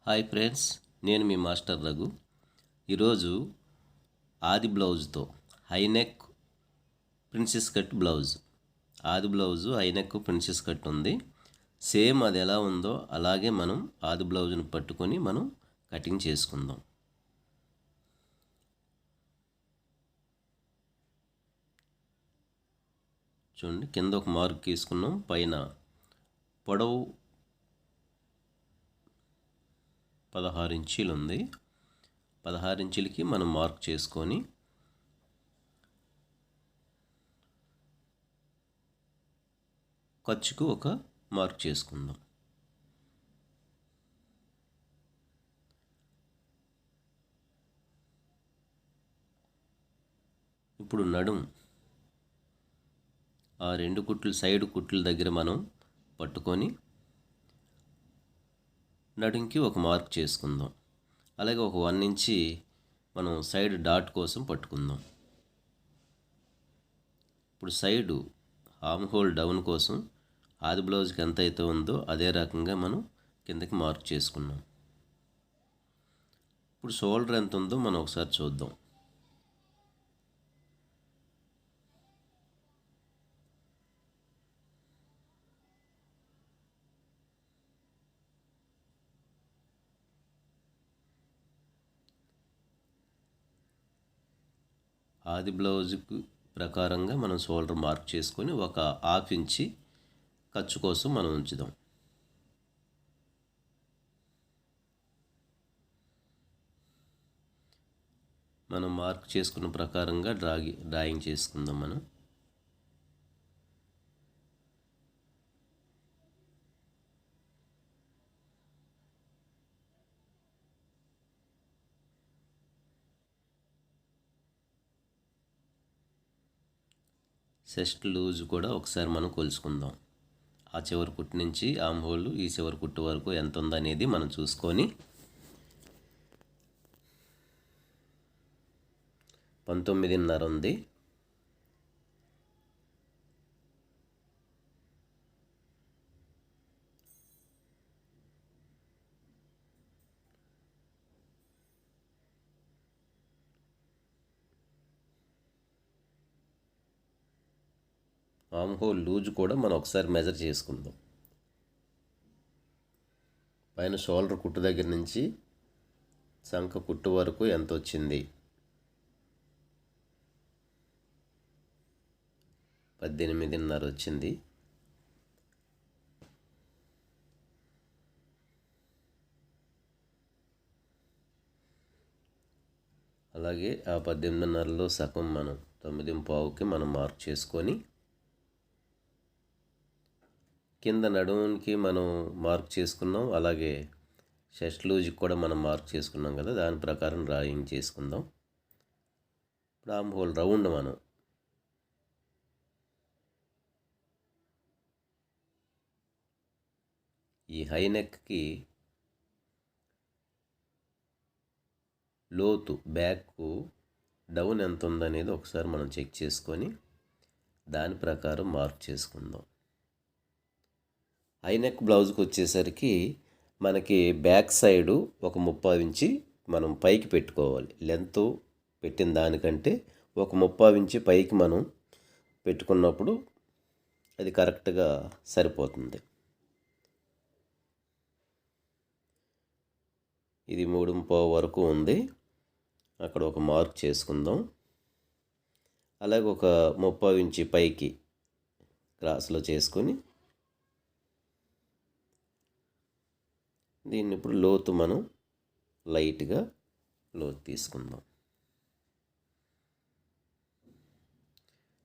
Hi friends, నేను మీ master Raghu. ఈరోజు ఆది బ్లౌజ్తో హైనెక్ ప్రిన్సెస్ కట్ బ్లౌజ్, ఆది బ్లౌజు హైనెక్ ప్రిన్సెస్ కట్ ఉంది. సేమ్ అది ఎలా ఉందో అలాగే మనం ఆది బ్లౌజ్ను పట్టుకొని మనం కటింగ్ చేసుకుందాం. చూడండి, కింద ఒక మార్క్ తీసుకున్నాం, పైన పొడవు 16 ఇంచీలు ఉంది. 16 ఇంచులకి మనం మార్క్ చేసుకొని ఖర్చుకు ఒక మార్క్ చేసుకుందాం. ఇప్పుడు నడుం ఆ 2 కుట్లు సైడ్ కుట్ల దగ్గర మనం పట్టుకొని నడుంకి ఒక మార్క్ చేసుకుందాం. అలాగే ఒక 1 ఇంచి మనం సైడ్ డాట్ కోసం పట్టుకుందాం. ఇప్పుడు సైడు ఆర్మ్ హోల్ డౌన్ కోసం ఆది బ్లౌజ్కి ఎంత అయితే ఉందో అదే రకంగా మనం కిందకి మార్క్ చేసుకున్నాం. ఇప్పుడు షోల్డర్ ఎంత ఉందో మనం ఒకసారి చూద్దాం. ఆది బ్లౌజ్కు ప్రకారంగా మనం షోల్డర్ మార్క్ చేసుకొని ఒక 1/2 ఇంచి ఖర్చు కోసం మనం ఉంచుదాం. మనం మార్క్ చేసుకున్న ప్రకారంగా డ్రాయింగ్ చేసుకుందాం. మనం చెస్ట్ లూజ్ కూడా ఒకసారి మనం కొలుచుకుందాం. ఆ చివరి కుట్టు నుంచి ఆర్మ్ హోల్ ఈ చివరి కుట్టు వరకు ఎంత ఉందనేది మనం చూసుకొని 19.5 ఉంది. ఆర్మ్ హోల్ లూజ్ కూడా మనం ఒకసారి మెజర్ చేసుకుందాం. పైన షోల్డర్ కుట్టు దగ్గర నుంచి చంక కుట్టు వరకు ఎంత వచ్చింది? 18.5 వచ్చింది. అలాగే ఆ 18.5లో సగం మనం 9.15కి మనం మార్క్ చేసుకొని కింద నడుముకి మనం మార్క్ చేసుకున్నాం. అలాగే చెస్ట్ లూజ్కి కూడా మనం మార్క్ చేసుకున్నాం కదా, దాని ప్రకారం డ్రాయింగ్ చేసుకుందాం. ఇప్పుడు ఆర్మ్ హోల్ రౌండ్ మనం ఈ హై నెక్కి లోతు బ్యాక్ డౌన్ ఎంత ఉందనేది ఒకసారి మనం చెక్ చేసుకొని దాని ప్రకారం మార్క్ చేసుకుందాం. హై నెక్ బ్లౌజ్కి వచ్చేసరికి మనకి బ్యాక్ సైడు ఒక 30 ఇంచి మనం పైకి పెట్టుకోవాలి. లెంత్ పెట్టిన దానికంటే ఒక 30 ఇంచి పైకి మనం పెట్టుకున్నప్పుడు అది కరెక్ట్గా సరిపోతుంది. ఇది 3.5 వరకు ఉంది, అక్కడ ఒక మార్క్ చేసుకుందాం. అలాగే ఒక 30 ఇంచి పైకి క్రాస్లో చేసుకొని దీన్ని ఇప్పుడు లోతు మనం లైట్గా లోతు తీసుకుందాం.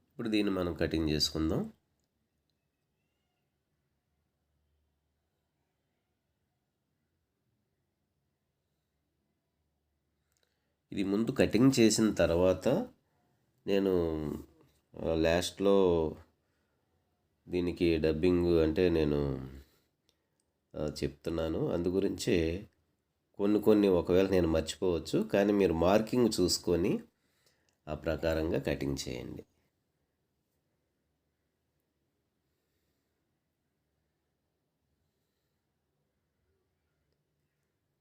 ఇప్పుడు దీన్ని మనం కటింగ్ చేసుకుందాం. ఇది ముందు కటింగ్ చేసిన తర్వాత నేను లాస్ట్లో దీనికి డబ్బింగ్ అంటే నేను చెప్తున్నాను. అందు గురించే కొన్ని ఒకవేళ నేను మర్చిపోవచ్చు, కానీ మీరు మార్కింగ్ చూసుకొని ఆ ప్రకారంగా కటింగ్ చేయండి.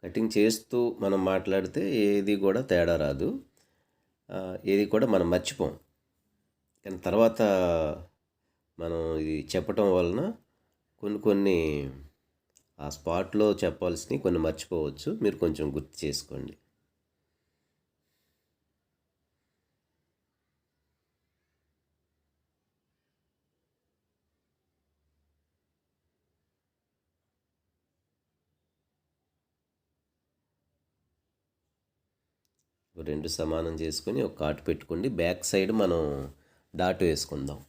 కటింగ్ చేస్తూ మనం మాట్లాడితే ఏది కూడా తేడా రాదు, ఏది కూడా మనం మర్చిపోం. కానీ తర్వాత మనం ఇది చెప్పటం వలన కొన్ని ఆ స్పాట్లో చెప్పాల్సినవి కొన్ని మర్చిపోవచ్చు. మీరు కొంచెం గుర్తు చేసుకోండి. రెండు సమానం చేసుకొని ఒక కాటు పెట్టుకోండి. బ్యాక్ సైడ్ మనం డాట్ వేసుకుందాం.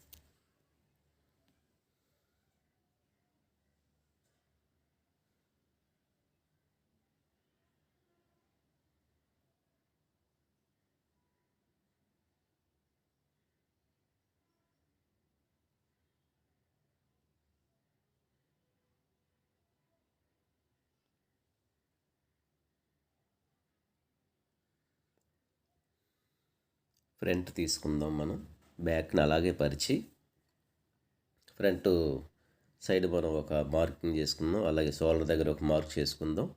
ఫ్రంట్ తీసుకుందాం. మనం బ్యాక్ని అలాగే పరిచి ఫ్రంట్ సైడ్ మనం ఒక మార్కింగ్ చేసుకుందాం. అలాగే షోల్డర్ దగ్గర ఒక మార్క్ చేసుకుందాం.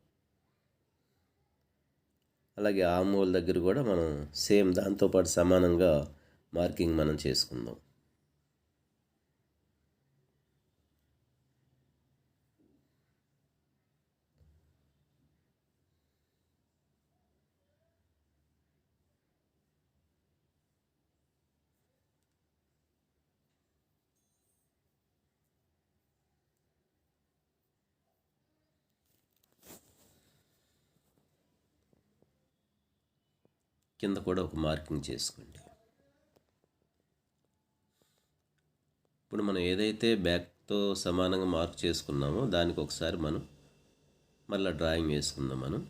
అలాగే ఆర్మ్ హోల్ దగ్గర కూడా మనం సేమ్ దాంతోపాటు సమానంగా మార్కింగ్ మనం చేసుకుందాం. కింద కూడా ఒక మార్కింగ్ చేసుకోండి. ఇప్పుడు మనం ఏదైతే బ్యాక్తో సమానంగా మార్క్ చేసుకున్నామో దానికి ఒకసారి మనం మళ్ళీ డ్రాయింగ్ వేసుకుందాం. మనం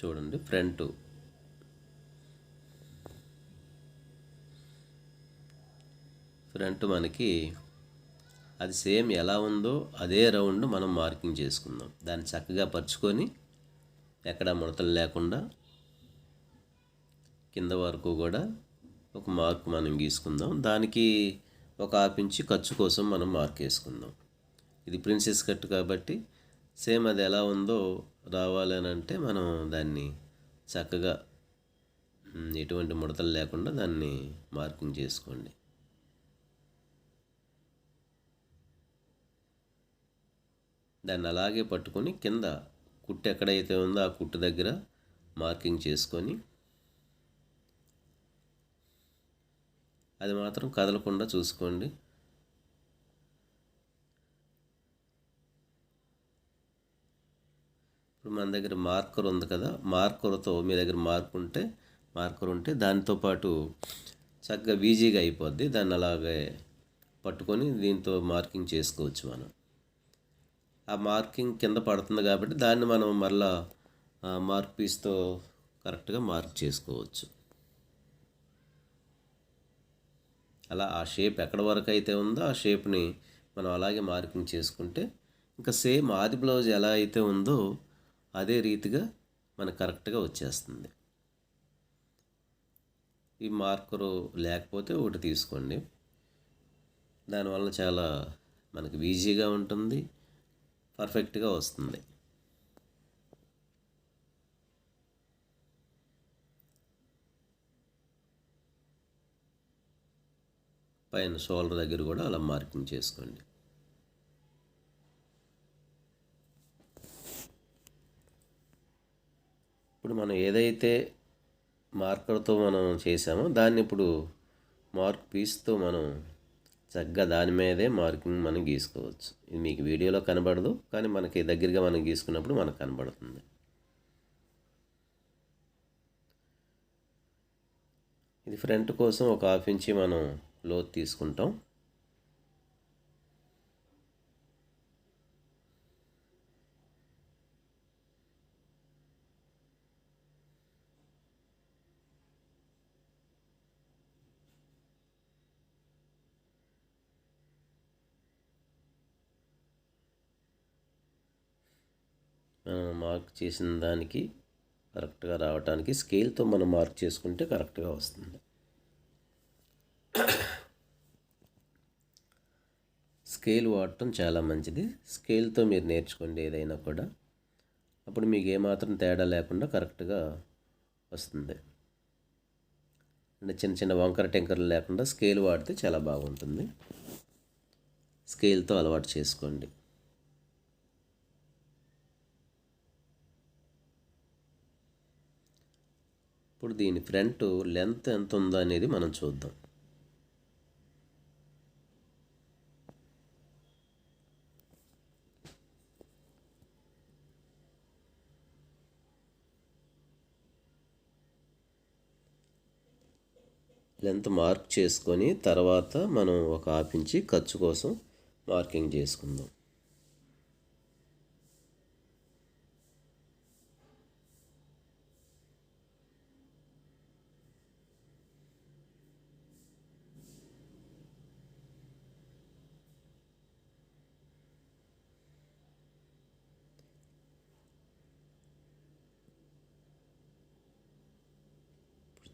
చూడండి, ఫ్రంట్ మనకి అది సేమ్ ఎలా ఉందో అదే రౌండ్ మనం మార్కింగ్ చేసుకుందాం. దాన్ని చక్కగా పరుచుకొని ఎక్కడ ముడతలు లేకుండా కింద వరకు కూడా ఒక మార్క్ మనం గీసుకుందాం. దానికి ఒక 1/2 ఇంచు ఖర్చు కోసం మనం మార్క్ వేసుకుందాం. ఇది ప్రిన్సెస్ కట్ కాబట్టి సేమ్ అది ఎలా ఉందో రావాలని అంటే మనం దాన్ని చక్కగా ఎటువంటి ముడతలు లేకుండా దాన్ని మార్కింగ్ చేసుకోండి. దాన్ని అలాగే పట్టుకొని కింద కుట్టు ఎక్కడైతే ఉందో ఆ కుట్టు దగ్గర మార్కింగ్ చేసుకొని అది మాత్రం కదలకుండా చూసుకోండి. ఇప్పుడు మన దగ్గర మార్కర్ ఉంది కదా, మార్కర్తో మీ దగ్గర మార్కర్ ఉంటే దాంతోపాటు చక్కగా ఈజీగా అయిపోద్ది. దాన్ని అలాగే పట్టుకొని దీంతో మార్కింగ్ చేసుకోవచ్చు. మనం ఆ మార్కింగ్ కింద పడుతుంది కాబట్టి దాన్ని మనం మళ్ళా మార్క్ పీస్తో కరెక్ట్గా మార్క్ చేసుకోవచ్చు. అలా ఆ షేప్ ఎక్కడ వరకు అయితే ఉందో ఆ షేప్ని మనం అలాగే మార్కింగ్ చేసుకుంటే ఇంకా సేమ్ ఆది బ్లౌజ్ ఎలా అయితే ఉందో అదే రీతిగా మనకు కరెక్ట్గా వచ్చేస్తుంది. ఈ మార్కరు లేకపోతే ఒకటి తీసుకోండి. దానివల్ల చాలా మనకు ఈజీగా ఉంటుంది, పర్ఫెక్ట్గా వస్తుంది. పైన షోల్డర్ దగ్గర కూడా అలా మార్కింగ్ చేసుకోండి. ఇప్పుడు మనం ఏదైతే మార్కర్తో మనం చేసామో దాన్ని ఇప్పుడు మార్క్ పీస్తో మనం చక్కగా దాని మీదే మార్కింగ్ మనం గీసుకోవచ్చు. ఇది మీకు వీడియోలో కనబడదు, కానీ మనకి దగ్గరగా మనం గీసుకున్నప్పుడు మనకు కనబడుతుంది. ఇది ఫ్రంట్ కోసం ఒక 1/2 ఇంచి మనం లోతు తీసుకుంటాం. మార్క్ చేసిన దానికి కరెక్ట్గా రావడానికి స్కేల్తో మనం మార్క్ చేసుకుంటే కరెక్ట్గా వస్తుంది. స్కేల్ వాడటం చాలా మంచిది. స్కేల్తో మీరు నేర్చుకోండి ఏదైనా కూడా, అప్పుడు మీకు ఏమాత్రం తేడా లేకుండా కరెక్ట్గా వస్తుంది. అంటే చిన్న చిన్న వంకర టెంకర్లు లేకుండా స్కేల్ వాడితే చాలా బాగుంటుంది. స్కేల్తో అలవాటు చేసుకోండి. ఇప్పుడు దీని ఫ్రంట్ లెంత్ ఎంత ఉందో అనేది మనం చూద్దాం. లెంత్ మార్క్ చేసుకొని తర్వాత మనం ఒక 1/2 ఇంచి ఖర్చు కోసం మార్కింగ్ చేసుకుందాం.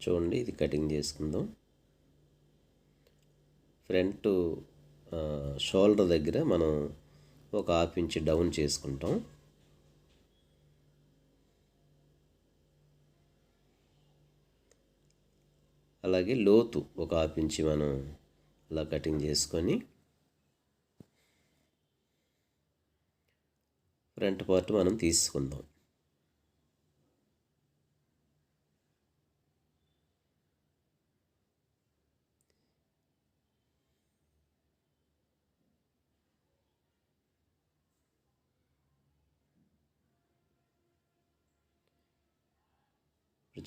చూడండి, ఇది కటింగ్ చేసుకుందాం. ఫ్రంట్ షోల్డర్ దగ్గర మనం ఒక 1/2 ఇంచి డౌన్ చేసుకుంటాం. అలాగే లోతు ఒక 1/2 ఇంచి మనం అలా కటింగ్ చేసుకొని ఫ్రంట్ పార్ట్ మనం తీసుకుందాం.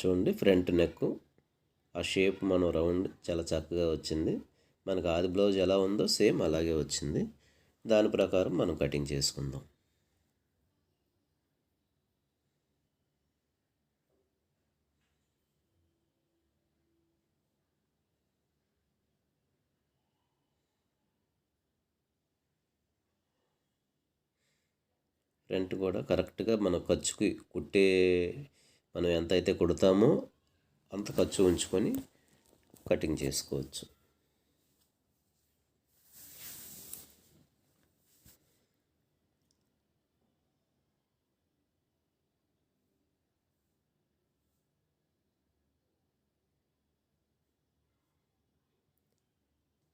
చూడండి, ఫ్రంట్ నెక్ ఆ షేప్ మనం రౌండ్ చాలా చక్కగా వచ్చింది. మనకు ఆది బ్లౌజ్ ఎలా ఉందో సేమ్ అలాగే వచ్చింది. దాని ప్రకారం మనం కటింగ్ చేసుకుందాం. ఫ్రంట్ కూడా కరెక్ట్గా మన ఖర్చుకి మనం ఎంత అయితే కుడతామో అంత ఖర్చు ఉంచుకొని కటింగ్ చేసుకోవచ్చు.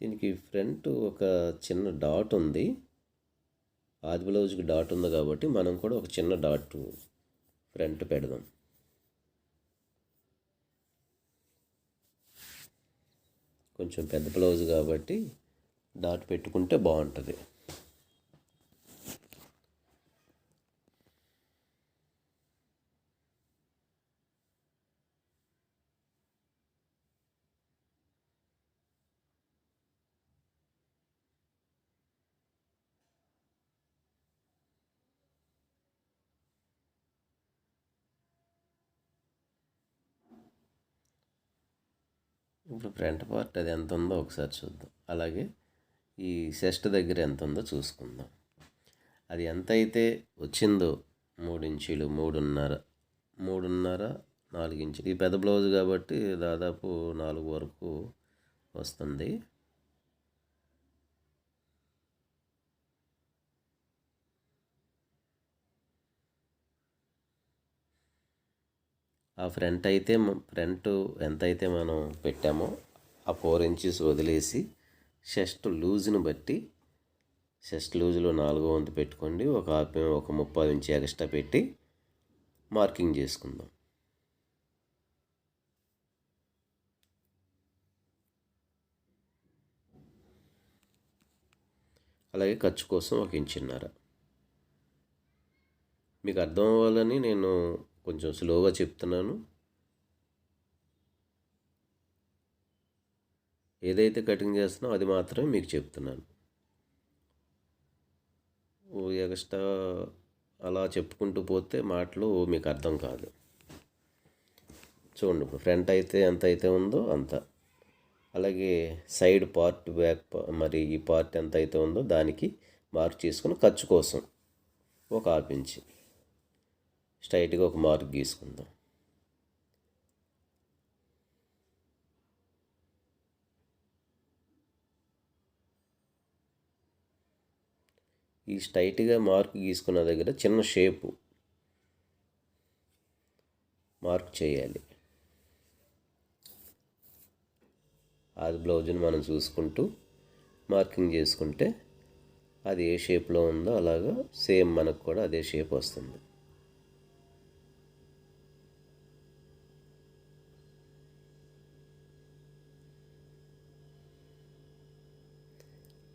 దీనికి ఫ్రంట్ ఒక చిన్న డాట్ ఉంది. ఆది బ్లౌజ్కి డాట్ ఉంది కాబట్టి మనం కూడా ఒక చిన్న డాట్ ఫ్రంట్ పెడదాం. కొంచెం పెద్ద బ్లౌజ్ కాబట్టి డాట్ పెట్టుకుంటే బాగుంటుంది. ఇప్పుడు ఫ్రంట్ పార్ట్ అది ఎంత ఉందో ఒకసారి చూద్దాం. అలాగే ఈ చెస్ట్ దగ్గర ఎంత ఉందో చూసుకుందాం. అది ఎంత అయితే వచ్చిందో 3 ఇంచీలు 3.5 4 ఇంచులు. ఈ పెద్ద బ్లౌజ్ కాబట్టి దాదాపు 4 వరకు వస్తుంది. ఆ ఫ్రంట్ ఎంతైతే మనం పెట్టామో ఆ 4 ఇంచెస్ వదిలేసి చెస్ట్ లూజ్ని బట్టి చెస్ట్ లూజ్లో 4వ వంతు పెట్టుకోండి. ఒక 30 ఇంచ్ ఎక్స్ట్రా పెట్టి మార్కింగ్ చేసుకుందాం. అలాగే ఖర్చు కోసం 1 ఇంచున్నర. మీకు అర్థం అవ్వాలని నేను కొంచెం స్లోగా చెప్తున్నాను. ఏదైతే కటింగ్ చేస్తున్నానో అది మాత్రమే మీకు చెప్తున్నాను. ఎక్స్ట్రా అలా చెప్పుకుంటూ పోతే మాటలు మీకు అర్థం కాదు. చూడండి, ఇప్పుడు ఫ్రంట్ అయితే ఎంత అయితే ఉందో అంత, అలాగే సైడ్ పార్ట్ బ్యాక్ మరి ఈ పార్ట్ ఎంత అయితే ఉందో దానికి మార్క్ చేసుకుని ఖర్చు కోసం 1/2 ఇంచ్ స్ట్రైట్గా ఒక మార్క్ గీసుకుందాం. ఈ స్ట్రైట్గా మార్క్ గీసుకున్న దగ్గర చిన్న షేపు మార్క్ చేయాలి. ఆది బ్లౌజ్ని మనం చూసుకుంటూ మార్కింగ్ చేసుకుంటే అది ఏ షేప్లో ఉందో అలాగా సేమ్ మనకు కూడా అదే షేప్ వస్తుంది.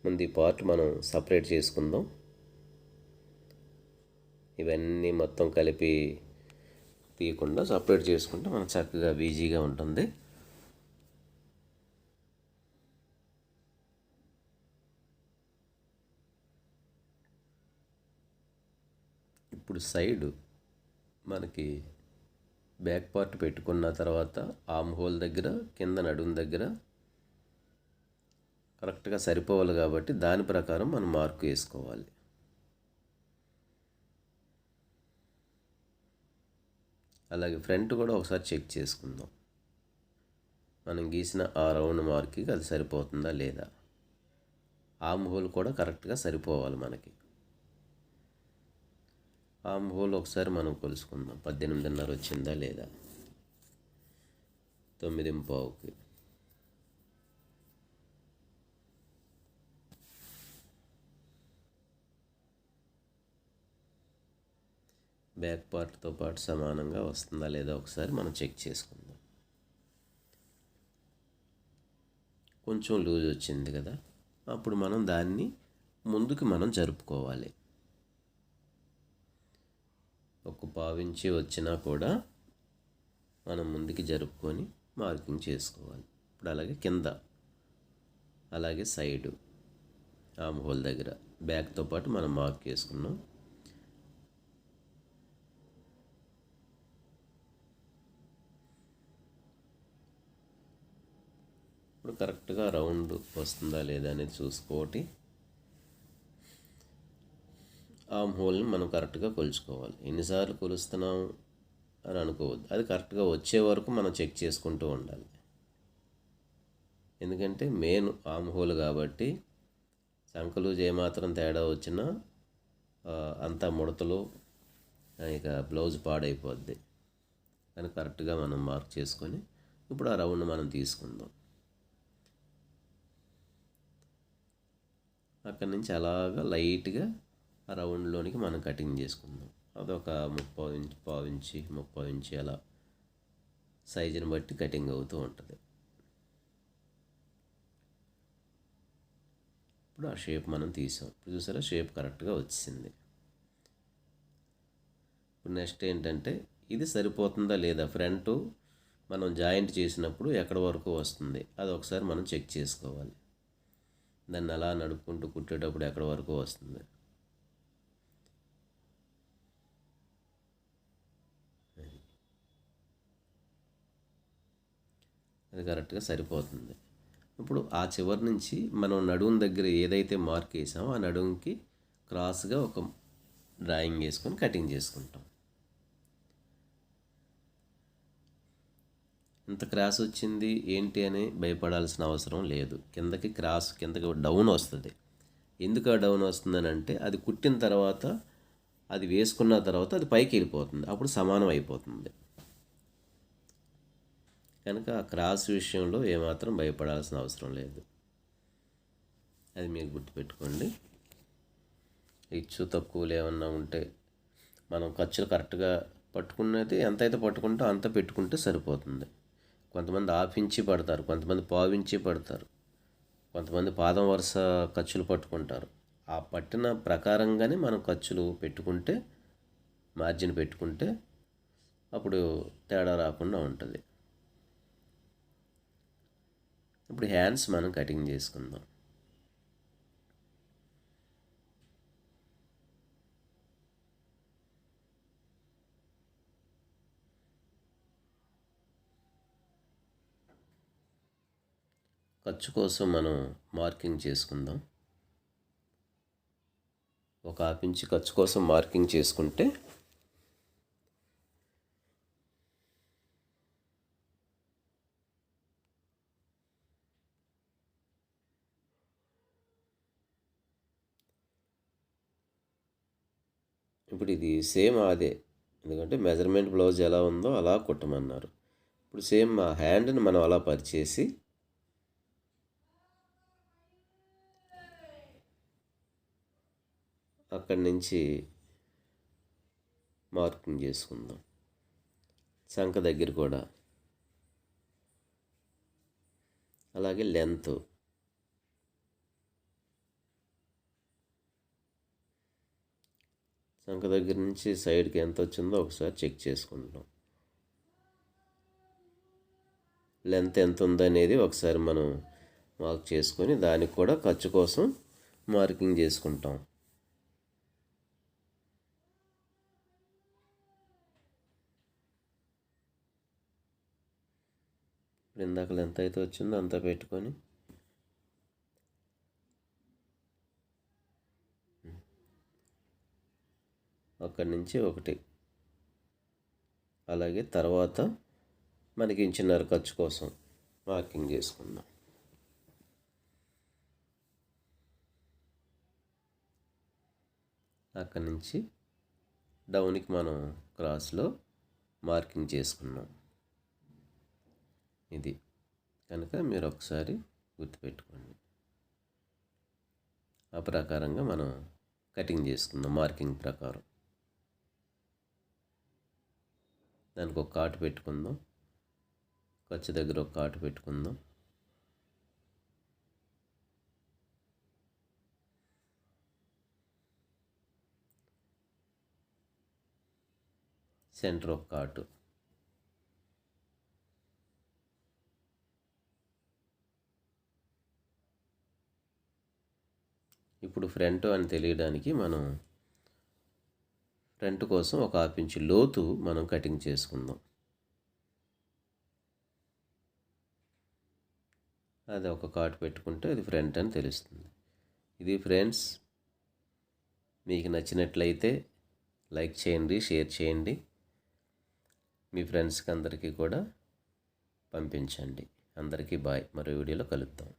ముందు ఈ పార్ట్ మనం సపరేట్ చేసుకుందాం. ఇవన్నీ మొత్తం కలిపి తీయకుండా సపరేట్ చేసుకుంటే మనకు చక్కగా ఈజీగా ఉంటుంది. ఇప్పుడు సైడ్ మనకి బ్యాక్ పార్ట్ పెట్టుకున్న తర్వాత ఆర్మ్ హోల్ దగ్గర కింద నడుము దగ్గర కరెక్ట్గా సరిపోవాలి కాబట్టి దాని ప్రకారం మనం మార్క్ వేసుకోవాలి. అలాగే ఫ్రంట్ కూడా ఒకసారి చెక్ చేసుకుందాం. మనం గీసిన ఆ రౌండ్ మార్క్కి అది సరిపోతుందా లేదా. ఆర్మ్ హోల్ కూడా కరెక్ట్గా సరిపోవాలి మనకి. ఆర్మ్ హోల్ ఒకసారి మనం కొలుసుకుందాం. 18.5 వచ్చిందా లేదా. 9.15కి బ్యాక్ పార్ట్తో పాటు సమానంగా వస్తుందా లేదా ఒకసారి మనం చెక్ చేసుకుందాం. కొంచెం లూజ్ వచ్చింది కదా, అప్పుడు మనం దాన్ని ముందుకు మనం జరుపుకోవాలి. 1/4 ఇంచు వచ్చినా కూడా మనం ముందుకి జరుపుకొని మార్కింగ్ చేసుకోవాలి. ఇప్పుడు అలాగే కింద, అలాగే సైడు ఆర్మ్ హోల్ దగ్గర బ్యాక్తో పాటు మనం మార్క్ చేసుకున్నాం. ఇప్పుడు కరెక్ట్గా రౌండ్ వస్తుందా లేదా అనేది చూసుకోటి ఆర్మ్ హోల్ని మనం కరెక్ట్గా కొలుచుకోవాలి. ఎన్నిసార్లు కొలుస్తున్నాం అని అనుకోవద్దు. అది కరెక్ట్గా వచ్చే వరకు మనం చెక్ చేసుకుంటూ ఉండాలి. ఎందుకంటే మెయిన్ ఆర్మ్ హోల్ కాబట్టి చంకలు ఏమాత్రం తేడా వచ్చినా అంతా ముడతలు, ఇక బ్లౌజ్ పాడైపోద్ది. కానీ కరెక్ట్గా మనం మార్క్ చేసుకొని ఇప్పుడు ఆ రౌండ్ మనం తీసుకుందాం. అక్కడి నుంచి అలాగా లైట్గా ఆ రౌండ్లోనికి మనం కటింగ్ చేసుకుందాం. అదొక 30 ఇంచు అలా సైజుని బట్టి కటింగ్ అవుతూ ఉంటుంది. ఇప్పుడు ఆ షేప్ మనం తీసాం. ఇప్పుడు చూసారా, షేప్ కరెక్ట్గా వచ్చింది. ఇప్పుడు నెక్స్ట్ ఏంటంటే ఇది సరిపోతుందా లేదా. ఫ్రంట్ మనం జాయింట్ చేసినప్పుడు ఎక్కడి వరకు వస్తుంది అది ఒకసారి మనం చెక్ చేసుకోవాలి. దాన్ని అలా నడుపుకుంటూ కుట్టేటప్పుడు ఎక్కడి వరకు వస్తుంది. అది కరెక్ట్గా సరిపోతుంది. ఇప్పుడు ఆ చివరి నుంచి మనం నడుము దగ్గర ఏదైతే మార్క్ వేసామో ఆ నడుముకి క్రాస్గా ఒక డ్రాయింగ్ వేసుకొని కటింగ్ చేసుకుంటాం. ఇంత క్రాస్ వచ్చింది ఏంటి అని భయపడాల్సిన అవసరం లేదు. కిందకి డౌన్ వస్తుంది. ఎందుకు ఆ డౌన్ వస్తుందని అంటే అది కుట్టిన తర్వాత, అది వేసుకున్న తర్వాత అది పైకి వెళ్ళిపోతుంది. అప్పుడు సమానం అయిపోతుంది. కనుక ఆ క్రాస్ విషయంలో ఏమాత్రం భయపడాల్సిన అవసరం లేదు. అది మీరు గుర్తుపెట్టుకోండి. హెచ్చు తక్కువలు ఏమన్నా ఉంటే మనం ఖర్చులు కరెక్ట్గా పట్టుకున్నది ఎంతైతే పట్టుకుంటో అంత పెట్టుకుంటే సరిపోతుంది. కొంతమంది 1/2 ఇంచి పడతారు, కొంతమంది 1/4 ఇంచి పడతారు, కొంతమంది పాదం వరుస ఖర్చులు పట్టుకుంటారు. ఆ పట్టిన ప్రకారంగానే మనం ఖర్చులు పెట్టుకుంటే, మార్జిన్ పెట్టుకుంటే అప్పుడు తేడా రాకుండా ఉంటుంది. ఇప్పుడు హ్యాండ్స్ మనం కటింగ్ చేసుకుందాం. ఖర్చు కోసం మనం మార్కింగ్ చేసుకుందాం. ఒక ½ ఇంచు ఖర్చు కోసం మార్కింగ్ చేసుకుంటే ఇప్పుడు ఇది సేమ్ అదే, ఎందుకంటే మెజర్మెంట్ బ్లౌజ్ ఎలా ఉందో అలా కుట్టమన్నారు. ఇప్పుడు సేమ్ ఆ హ్యాండ్ని మనం అలా పరిచేసి అక్కడి నుంచి మార్కింగ్ చేసుకుందాం. చంక దగ్గర కూడా అలాగే లెంత్ చంక దగ్గర నుంచి సైడ్కి ఎంత వచ్చిందో ఒకసారి చెక్ చేసుకుంటాం. లెంత్ ఎంత ఉందనేది ఒకసారి మనం మార్క్ చేసుకొని దానికి కూడా ఖర్చు కోసం మార్కింగ్ చేసుకుంటాం. ఇప్పుడు ఇందాక ఎంత అయితే వచ్చిందో అంత పెట్టుకొని అక్కడి నుంచి ఒకటి, అలాగే తర్వాత మనకి ఇంచున్నర ఖర్చు కోసం మార్కింగ్ చేసుకుందాం. అక్కడి నుంచి డౌన్కి మనం క్రాస్లో మార్కింగ్ చేసుకున్నాం. ఇది కనుక మీరు ఒకసారి గుర్తుపెట్టుకోండి. ఆ ప్రకారంగా మనం కటింగ్ చేసుకుందాం. మార్కింగ్ ప్రకారం దానికి ఒక కాటు పెట్టుకుందాం. ఖర్చు దగ్గర ఒక కాటు పెట్టుకుందాం. సెంటర్ ఒక కాటు. ఇప్పుడు ఫ్రంట్ అని తెలియడానికి మనం ఫ్రంట్ కోసం ఒక ½ ఇంచు లోతు మనం కటింగ్ చేసుకుందాం. అది ఒక కాటు పెట్టుకుంటే అది ఫ్రంట్ అని తెలుస్తుంది. ఇది ఫ్రెండ్స్, మీకు నచ్చినట్లయితే లైక్ చేయండి, షేర్ చేయండి, మీ ఫ్రెండ్స్కి అందరికీ కూడా పంపించండి. అందరికీ బాయ్. మరో వీడియోలో కలుద్దాం.